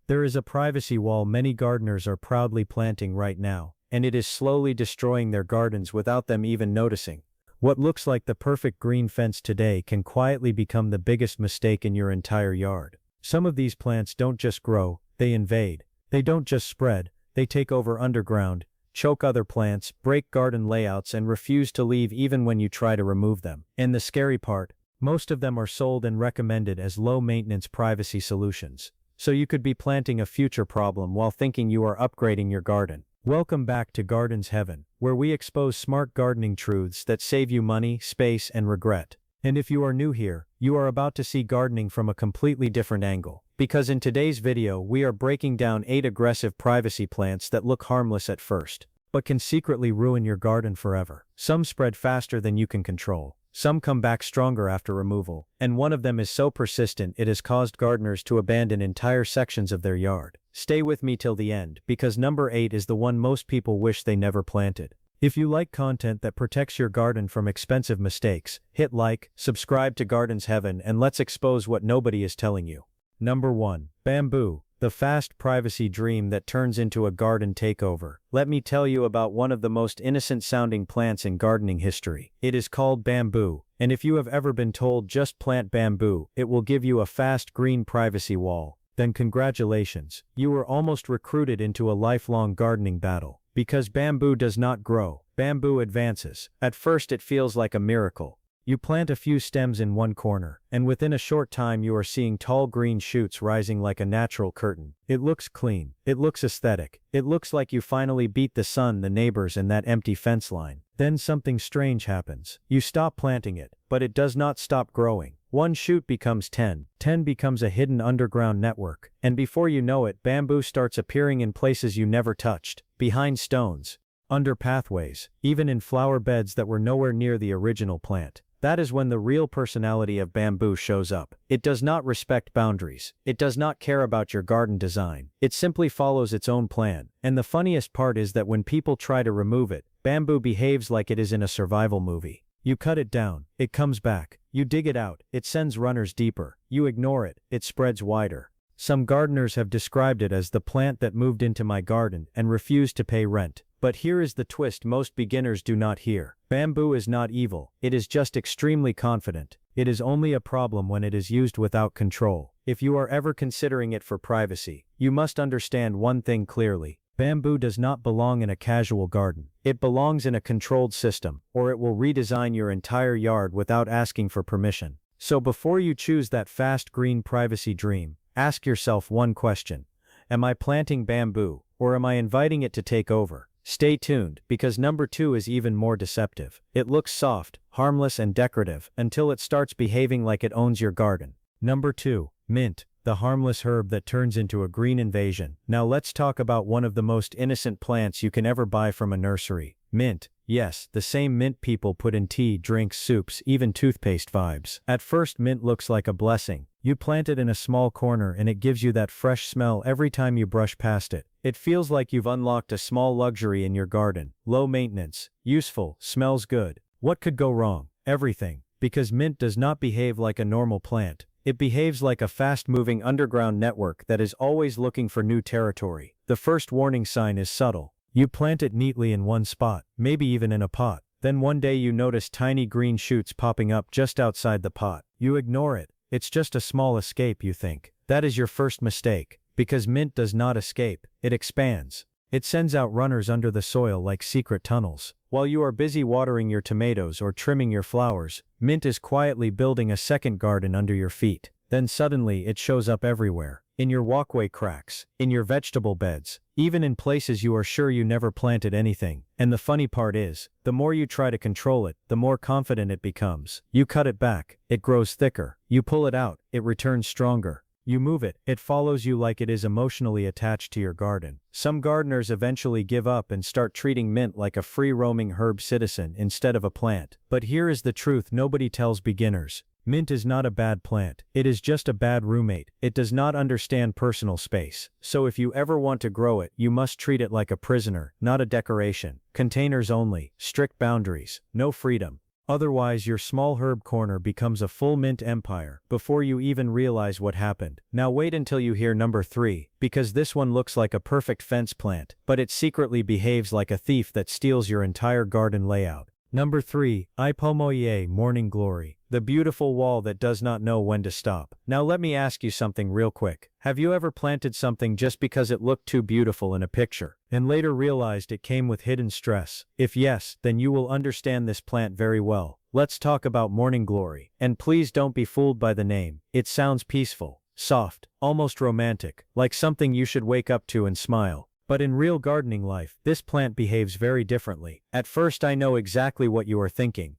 There is a privacy wall many gardeners are proudly planting right now, and it is slowly destroying their gardens without them even noticing. What looks like the perfect green fence today can quietly become the biggest mistake in your entire yard. Some of these plants don't just grow, they invade. They don't just spread, they take over underground, choke other plants, break garden layouts, and refuse to leave even when you try to remove them. And the scary part, most of them are sold and recommended as low-maintenance privacy solutions. So you could be planting a future problem while thinking you are upgrading your garden. Welcome back to Gardens Heaven, where we expose smart gardening truths that save you money, space, and regret. And if you are new here, you are about to see gardening from a completely different angle. Because in today's video we are breaking down 8 aggressive privacy plants that look harmless at first, but can secretly ruin your garden forever. Some spread faster than you can control. Some come back stronger after removal, and one of them is so persistent it has caused gardeners to abandon entire sections of their yard. Stay with me till the end, because number 8 is the one most people wish they never planted. If you like content that protects your garden from expensive mistakes, hit like, subscribe to Gardens Heaven, and let's expose what nobody is telling you. Number 1. Bamboo, the fast privacy dream that turns into a garden takeover. Let me tell you about one of the most innocent-sounding plants in gardening history. It is called bamboo, and if you have ever been told just plant bamboo, it will give you a fast green privacy wall, then congratulations, you were almost recruited into a lifelong gardening battle. Because bamboo does not grow, bamboo advances. At first it feels like a miracle. You plant a few stems in one corner, and within a short time you are seeing tall green shoots rising like a natural curtain. It looks clean. It looks aesthetic. It looks like you finally beat the sun, the neighbors, and that empty fence line. Then something strange happens. You stop planting it, but it does not stop growing. One shoot becomes 10. 10 becomes a hidden underground network, and before you know it, bamboo starts appearing in places you never touched, behind stones, under pathways, even in flower beds that were nowhere near the original plant. That is when the real personality of bamboo shows up. It does not respect boundaries. It does not care about your garden design. It simply follows its own plan. And the funniest part is that when people try to remove it, bamboo behaves like it is in a survival movie. You cut it down, it comes back. You dig it out, it sends runners deeper. You ignore it, it spreads wider. Some gardeners have described it as the plant that moved into my garden and refused to pay rent. But here is the twist most beginners do not hear. Bamboo is not evil, it is just extremely confident. It is only a problem when it is used without control. If you are ever considering it for privacy, you must understand one thing clearly. Bamboo does not belong in a casual garden. It belongs in a controlled system, or it will redesign your entire yard without asking for permission. So before you choose that fast green privacy dream, ask yourself one question. Am I planting bamboo, or am I inviting it to take over? Stay tuned, because number 2 is even more deceptive. It looks soft, harmless, and decorative, until it starts behaving like it owns your garden. Number 2. Mint, the harmless herb that turns into a green invasion. Now let's talk about one of the most innocent plants you can ever buy from a nursery. Mint. Yes, the same mint people put in tea, drinks, soups, even toothpaste vibes. At first mint looks like a blessing. You plant it in a small corner and it gives you that fresh smell every time you brush past it. It feels like you've unlocked a small luxury in your garden. Low maintenance, useful, smells good. What could go wrong? Everything. Because mint does not behave like a normal plant. It behaves like a fast-moving underground network that is always looking for new territory. The first warning sign is subtle. You plant it neatly in one spot, maybe even in a pot. Then one day you notice tiny green shoots popping up just outside the pot. You ignore it. It's just a small escape, you think. That is your first mistake. Because mint does not escape, it expands. It sends out runners under the soil like secret tunnels. While you are busy watering your tomatoes or trimming your flowers, mint is quietly building a second garden under your feet. Then suddenly it shows up everywhere. In your walkway cracks, in your vegetable beds, even in places you are sure you never planted anything. And the funny part is, the more you try to control it, the more confident it becomes. You cut it back, it grows thicker. You pull it out, it returns stronger. You move it, it follows you like it is emotionally attached to your garden. Some gardeners eventually give up and start treating mint like a free-roaming herb citizen instead of a plant. But here is the truth nobody tells beginners. Mint is not a bad plant. It is just a bad roommate. It does not understand personal space. So if you ever want to grow it, you must treat it like a prisoner, not a decoration. Containers only, strict boundaries, no freedom. Otherwise, your small herb corner becomes a full mint empire before you even realize what happened. Now wait until you hear number 3, because this one looks like a perfect fence plant, but it secretly behaves like a thief that steals your entire garden layout. Number 3, Ipomoye Morning Glory, the beautiful wall that does not know when to stop. Now let me ask you something real quick. Have you ever planted something just because it looked too beautiful in a picture, and later realized it came with hidden stress? If yes, then you will understand this plant very well. Let's talk about Morning Glory. And please don't be fooled by the name. It sounds peaceful, soft, almost romantic, like something you should wake up to and smile. But in real gardening life, this plant behaves very differently. At first I know exactly what you are thinking.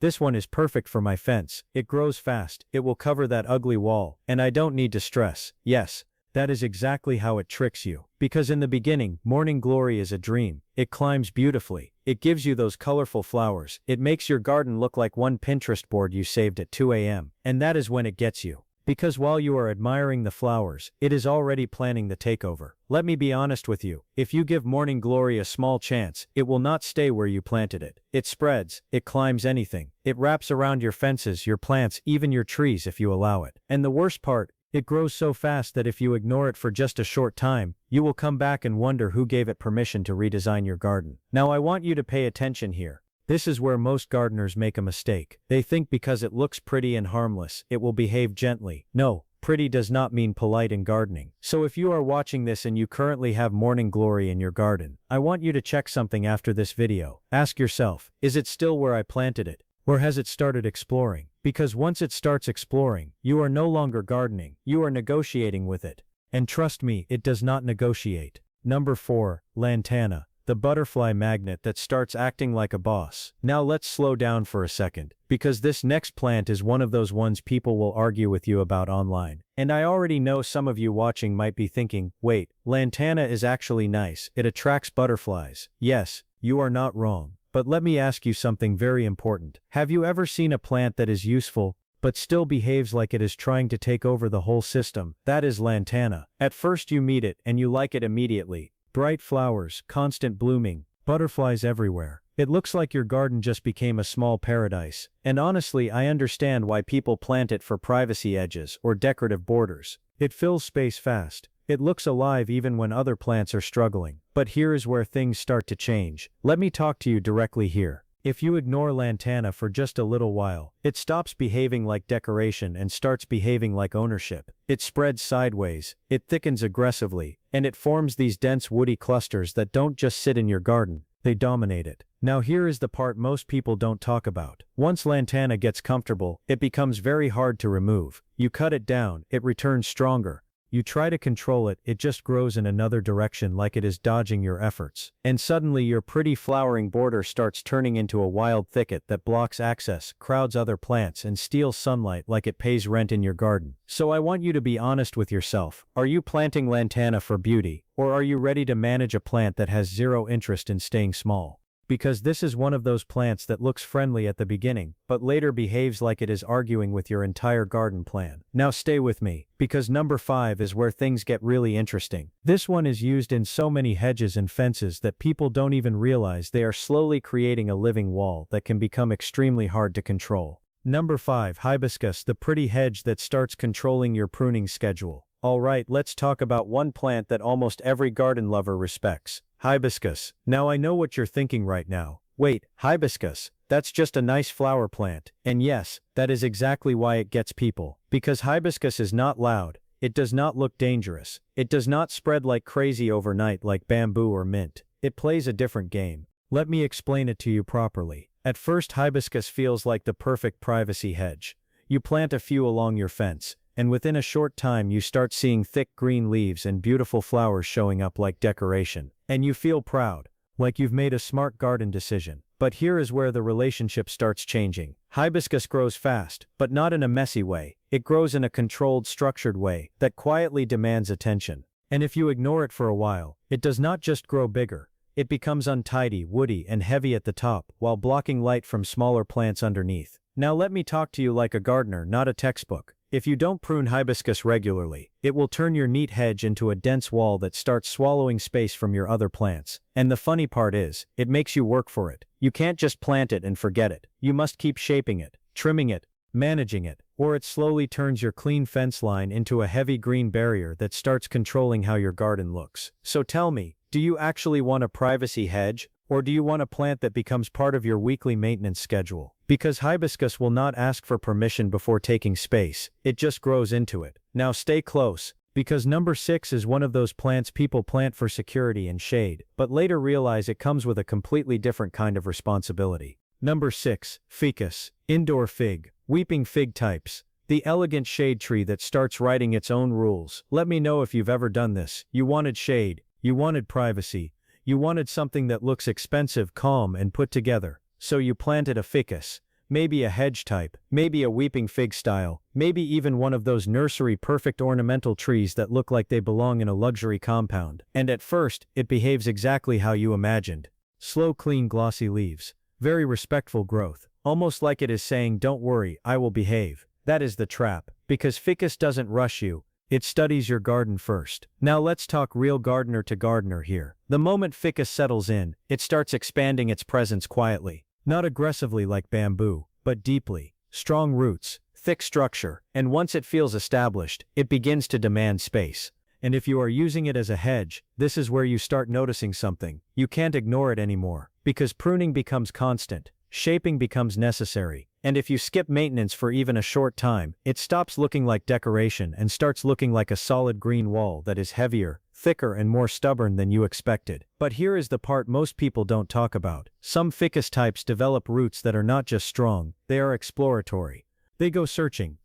This one is perfect for my fence. It grows fast, it will cover that ugly wall, and I don't need to stress. Yes, that is exactly how it tricks you. Because in the beginning, Morning Glory is a dream. It climbs beautifully. It gives you those colorful flowers. It makes your garden look like one Pinterest board you saved at 2 a.m. And that is when it gets you. Because while you are admiring the flowers, it is already planning the takeover. Let me be honest with you, if you give Morning Glory a small chance, it will not stay where you planted it. It spreads, it climbs anything. It wraps around your fences, your plants, even your trees if you allow it. And the worst part, it grows so fast that if you ignore it for just a short time, you will come back and wonder who gave it permission to redesign your garden. Now I want you to pay attention here. This is where most gardeners make a mistake. They think because it looks pretty and harmless, it will behave gently. No, pretty does not mean polite in gardening. So if you are watching this and you currently have Morning Glory in your garden, I want you to check something after this video. Ask yourself, is it still where I planted it? Or has it started exploring? Because once it starts exploring, you are no longer gardening, you are negotiating with it. And trust me, it does not negotiate. Number 4, Lantana, the butterfly magnet that starts acting like a boss. Now let's slow down for a second, because this next plant is one of those ones people will argue with you about online. And I already know some of you watching might be thinking, wait, Lantana is actually nice, it attracts butterflies. Yes, you are not wrong. But let me ask you something very important. Have you ever seen a plant that is useful, but still behaves like it is trying to take over the whole system? That is Lantana. At first you meet it and you like it immediately. Bright flowers, constant blooming, butterflies everywhere. It looks like your garden just became a small paradise. And honestly, I understand why people plant it for privacy edges or decorative borders. It fills space fast. It looks alive even when other plants are struggling. But here is where things start to change. Let me talk to you directly here. If you ignore Lantana for just a little while, it stops behaving like decoration and starts behaving like ownership. It spreads sideways, it thickens aggressively, and it forms these dense woody clusters that don't just sit in your garden, they dominate it. Now here is the part most people don't talk about. Once Lantana gets comfortable, it becomes very hard to remove. You cut it down, it returns stronger. You try to control it, it just grows in another direction like it is dodging your efforts. And suddenly your pretty flowering border starts turning into a wild thicket that blocks access, crowds other plants, and steals sunlight like it pays rent in your garden. So I want you to be honest with yourself. Are you planting Lantana for beauty, or are you ready to manage a plant that has zero interest in staying small? Because this is one of those plants that looks friendly at the beginning, but later behaves like it is arguing with your entire garden plan. Now stay with me, because number 5 is where things get really interesting. This one is used in so many hedges and fences that people don't even realize they are slowly creating a living wall that can become extremely hard to control. Number 5, hibiscus, the pretty hedge that starts controlling your pruning schedule. Alright, let's talk about one plant that almost every garden lover respects. Hibiscus. Now I know what you're thinking right now. Wait, hibiscus? That's just a nice flower plant. And yes, that is exactly why it gets people. Because hibiscus is not loud, it does not look dangerous, it does not spread like crazy overnight like bamboo or mint. It plays a different game. Let me explain it to you properly. At first, hibiscus feels like the perfect privacy hedge. You plant a few along your fence, and within a short time you start seeing thick green leaves and beautiful flowers showing up like decoration. And you feel proud, like you've made a smart garden decision. But here is where the relationship starts changing. Hibiscus grows fast, but not in a messy way. It grows in a controlled, structured way that quietly demands attention. And if you ignore it for a while, it does not just grow bigger. It becomes untidy, woody, and heavy at the top, while blocking light from smaller plants underneath. Now let me talk to you like a gardener, not a textbook. If you don't prune hibiscus regularly, it will turn your neat hedge into a dense wall that starts swallowing space from your other plants. And the funny part is, it makes you work for it. You can't just plant it and forget it. You must keep shaping it, trimming it, managing it, or it slowly turns your clean fence line into a heavy green barrier that starts controlling how your garden looks. So tell me, do you actually want a privacy hedge, or do you want a plant that becomes part of your weekly maintenance schedule? Because hibiscus will not ask for permission before taking space, it just grows into it. Now stay close, because number 6 is one of those plants people plant for security and shade, but later realize it comes with a completely different kind of responsibility. Number 6, ficus, indoor fig, weeping fig types. The elegant shade tree that starts writing its own rules. Let me know if you've ever done this. You wanted shade, you wanted privacy, you wanted something that looks expensive, calm, and put together. So you planted a ficus, maybe a hedge type, maybe a weeping fig style, maybe even one of those nursery perfect ornamental trees that look like they belong in a luxury compound. And at first, it behaves exactly how you imagined. Slow, clean, glossy leaves. Very respectful growth. Almost like it is saying, don't worry, I will behave. That is the trap, because ficus doesn't rush you. It studies your garden first. Now let's talk real gardener to gardener here. The moment ficus settles in, it starts expanding its presence quietly. Not aggressively like bamboo, but deeply. Strong roots, thick structure, and once it feels established, it begins to demand space. And if you are using it as a hedge, this is where you start noticing something. You can't ignore it anymore, because pruning becomes constant, shaping becomes necessary, and if you skip maintenance for even a short time, it stops looking like decoration and starts looking like a solid green wall that is heavier, thicker, and more stubborn than you expected. But here is the part most people don't talk about. Some ficus types develop roots that are not just strong, they are exploratory. They go searching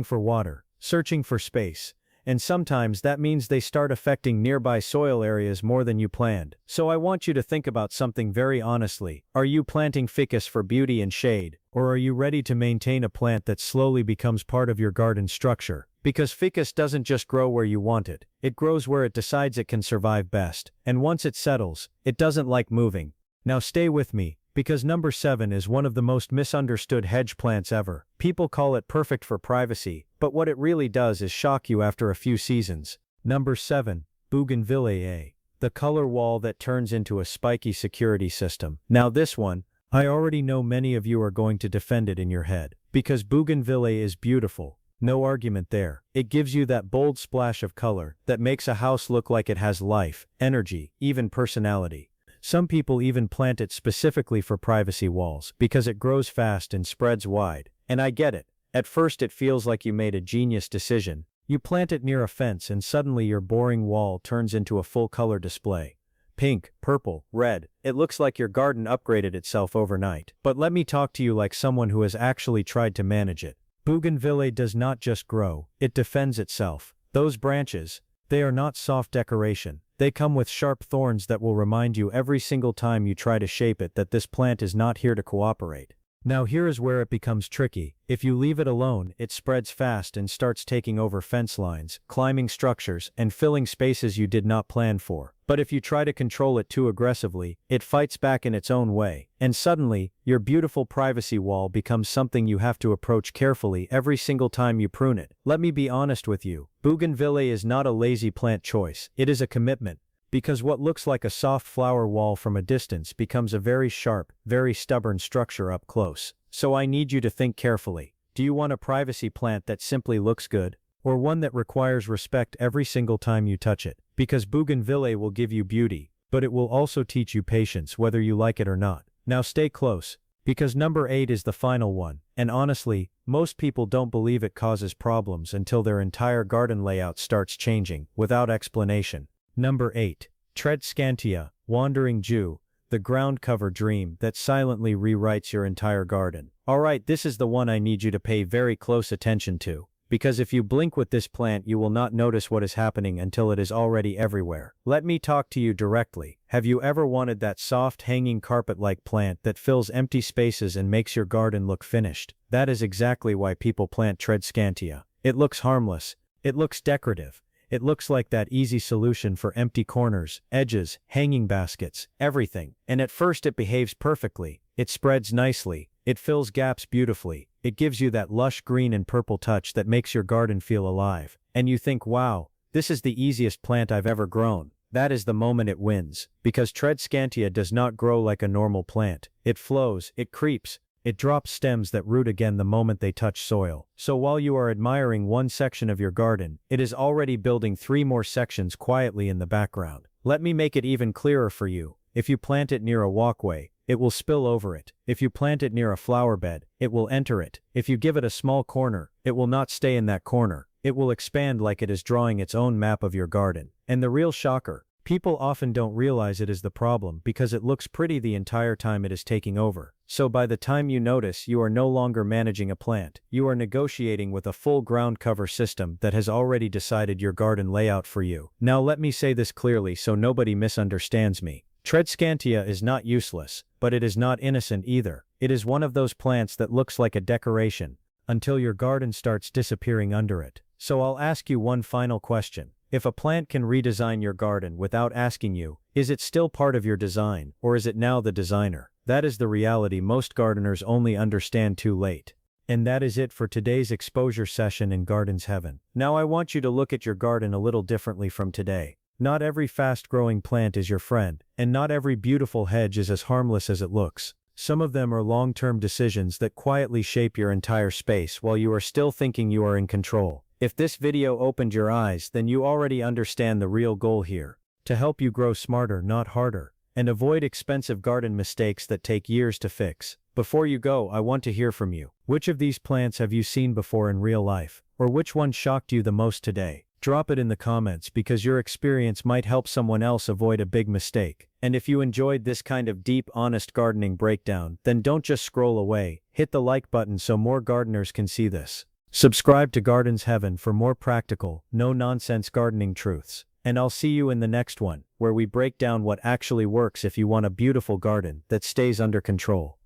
for water, searching for space. And sometimes that means they start affecting nearby soil areas more than you planned. So I want you to think about something very honestly. Are you planting ficus for beauty and shade, or are you ready to maintain a plant that slowly becomes part of your garden structure? Because ficus doesn't just grow where you want it, it grows where it decides it can survive best. And once it settles, it doesn't like moving. Now stay with me, because number 7 is one of the most misunderstood hedge plants ever. People call it perfect for privacy, but what it really does is shock you after a few seasons. Number 7, bougainvillea. The color wall that turns into a spiky security system. Now this one, I already know many of you are going to defend it in your head, because bougainvillea is beautiful. No argument there. It gives you that bold splash of color that makes a house look like it has life, energy, even personality. Some people even plant it specifically for privacy walls, because it grows fast and spreads wide. And I get it. At first it feels like you made a genius decision. You plant it near a fence and suddenly your boring wall turns into a full color display. Pink, purple, red. It looks like your garden upgraded itself overnight. But let me talk to you like someone who has actually tried to manage it. Bougainvillea does not just grow, it defends itself. Those branches, they are not soft decoration. They come with sharp thorns that will remind you every single time you try to shape it that this plant is not here to cooperate. Now here is where it becomes tricky. If you leave it alone, it spreads fast and starts taking over fence lines, climbing structures, and filling spaces you did not plan for. But if you try to control it too aggressively, it fights back in its own way. And suddenly, your beautiful privacy wall becomes something you have to approach carefully every single time you prune it. Let me be honest with you. Bougainvillea is not a lazy plant choice. It is a commitment. Because what looks like a soft flower wall from a distance becomes a very sharp, very stubborn structure up close. So I need you to think carefully. Do you want a privacy plant that simply looks good? Or one that requires respect every single time you touch it? Because bougainvillea will give you beauty, but it will also teach you patience whether you like it or not. Now stay close, because number 8 is the final one, and honestly, most people don't believe it causes problems until their entire garden layout starts changing, without explanation. Number 8. Tredescantia, Wandering Jew, the ground cover dream that silently rewrites your entire garden. Alright, this is the one I need you to pay very close attention to, because if you blink with this plant you will not notice what is happening until it is already everywhere. Let me talk to you directly. Have you ever wanted that soft hanging carpet-like plant that fills empty spaces and makes your garden look finished? That is exactly why people plant Tredescantia. It looks harmless. It looks decorative. It looks like that easy solution for empty corners, edges, hanging baskets, everything. And at first it behaves perfectly. It spreads nicely. It fills gaps beautifully. It gives you that lush green and purple touch that makes your garden feel alive. And you think, wow, this is the easiest plant I've ever grown. That is the moment it wins, because Tredscantia does not grow like a normal plant. It flows, it creeps, it drops stems that root again the moment they touch soil. So while you are admiring one section of your garden, it is already building 3 more sections quietly in the background. Let me make it even clearer for you. If you plant it near a walkway, it will spill over it. If you plant it near a flower bed, it will enter it. If you give it a small corner, it will not stay in that corner. It will expand like it is drawing its own map of your garden. And the real shocker, people often don't realize it is the problem because it looks pretty the entire time it is taking over. So by the time you notice, you are no longer managing a plant. You are negotiating with a full ground cover system that has already decided your garden layout for you. Now let me say this clearly so nobody misunderstands me. Tredscantia is not useless, but it is not innocent either. It is one of those plants that looks like a decoration until your garden starts disappearing under it. So I'll ask you one final question. If a plant can redesign your garden without asking you, is it still part of your design, or is it now the designer? That is the reality most gardeners only understand too late. And that is it for today's exposure session in Gardens Heaven. Now I want you to look at your garden a little differently from today. Not every fast-growing plant is your friend, and not every beautiful hedge is as harmless as it looks. Some of them are long-term decisions that quietly shape your entire space while you are still thinking you are in control. If this video opened your eyes, then you already understand the real goal here. To help you grow smarter, not harder, and avoid expensive garden mistakes that take years to fix. Before you go, I want to hear from you. Which of these plants have you seen before in real life? Or which one shocked you the most today? Drop it in the comments because your experience might help someone else avoid a big mistake. And if you enjoyed this kind of deep, honest gardening breakdown, then don't just scroll away. Hit the like button so more gardeners can see this. Subscribe to Gardens Heaven for more practical, no-nonsense gardening truths. And I'll see you in the next one, where we break down what actually works if you want a beautiful garden that stays under control.